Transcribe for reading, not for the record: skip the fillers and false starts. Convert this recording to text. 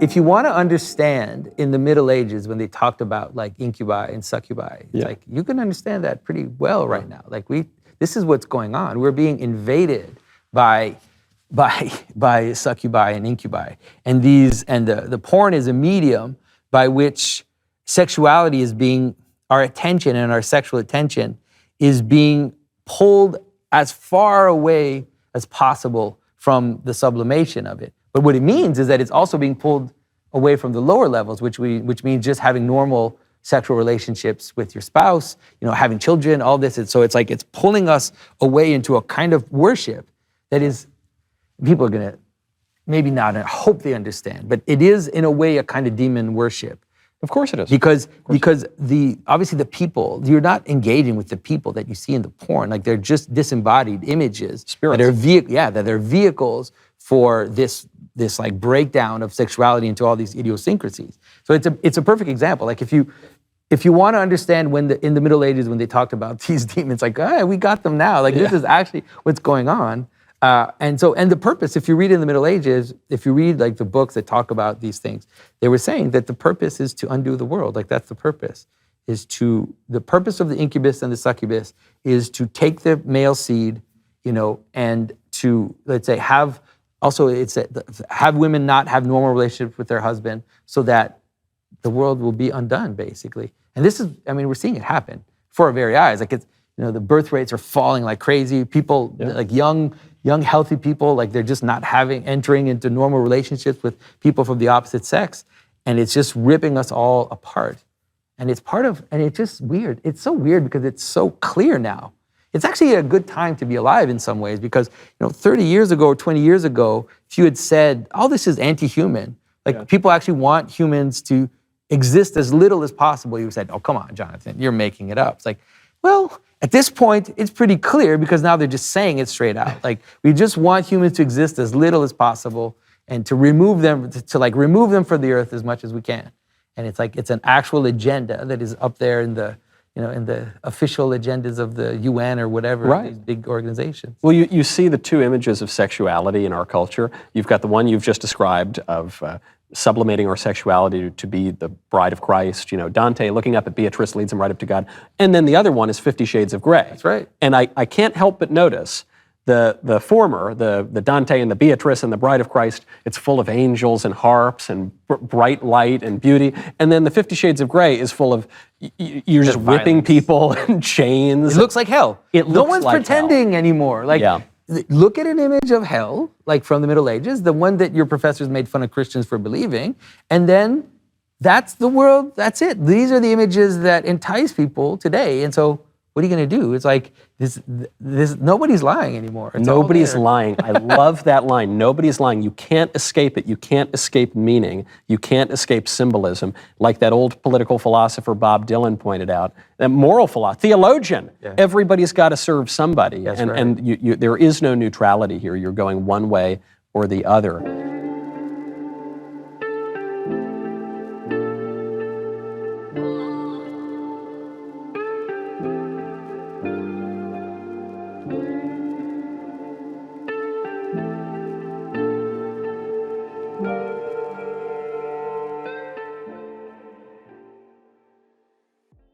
if you want to understand in the Middle Ages when they talked about like inkubi and succubi, it's like you can understand that pretty well right now. Like this is what's going on. We're being invaded by succubi and incubi, and the porn is a medium by which sexuality is being, our attention and our sexual attention is being pulled as far away as possible from the sublimation of it. But what it means is that it's also being pulled away from the lower levels, which means just having normal sexual relationships with your spouse, having children, all this. And so it's like it's pulling us away into a kind of worship that is, people are gonna maybe not, I hope they understand, but it is in a way a kind of demon worship. Of course it is. Because obviously the people, you're not engaging with the people that you see in the porn. Like they're just disembodied images. Spirits. That they're vehicles for this like breakdown of sexuality into all these idiosyncrasies. So it's a perfect example. Like if you want to understand in the Middle Ages when they talked about these demons, like, we got them now. Like this is actually what's going on. And the purpose, if you read in the Middle Ages, if you read like the books that talk about these things, they were saying that the purpose is to undo the world. Like that's the purpose, the purpose of the incubus and the succubus is to take the male seed, and to, let's say, have women not have normal relationships with their husband so that the world will be undone, basically. And this is, we're seeing it happen before our very eyes. Like it's, the birth rates are falling like crazy. People, like young, healthy people, like they're just not entering into normal relationships with people from the opposite sex. And it's just ripping us all apart. And it's just weird. It's so weird because it's so clear now. It's actually a good time to be alive in some ways because, 30 years ago or 20 years ago, if you had said, this is anti-human, people actually want humans to exist as little as possible, you said, oh, come on, Jonathan, you're making it up. It's like, well, at this point, it's pretty clear because now they're just saying it straight out. Like, we just want humans to exist as little as possible and to remove them, remove them from the earth as much as we can. And it's like, it's an actual agenda that is up there in the official agendas of the UN or whatever, these big organizations. Well, you see the two images of sexuality in our culture. You've got the one you've just described of sublimating our sexuality to be the bride of Christ. Dante looking up at Beatrice leads him right up to God. And then the other one is 50 Shades of Grey. That's right. And I can't help but notice the former, the Dante and the Beatrice and the bride of Christ, it's full of angels and harps and bright light and beauty. And then the 50 Shades of Grey is full of, you're just whipping people and chains. It looks like hell. No one's like pretending anymore. Look at an image of hell, like from the Middle Ages, the one that your professors made fun of Christians for believing, and then that's the world, that's it. These are the images that entice people today. And so what are you going to do? It's like, this nobody's lying anymore. Nobody's lying. I love that line. Nobody's lying. You can't escape it. You can't escape meaning. You can't escape symbolism. Like that old political philosopher Bob Dylan pointed out, that moral philosopher, theologian, everybody's got to serve somebody. That's and there is no neutrality here. You're going one way or the other.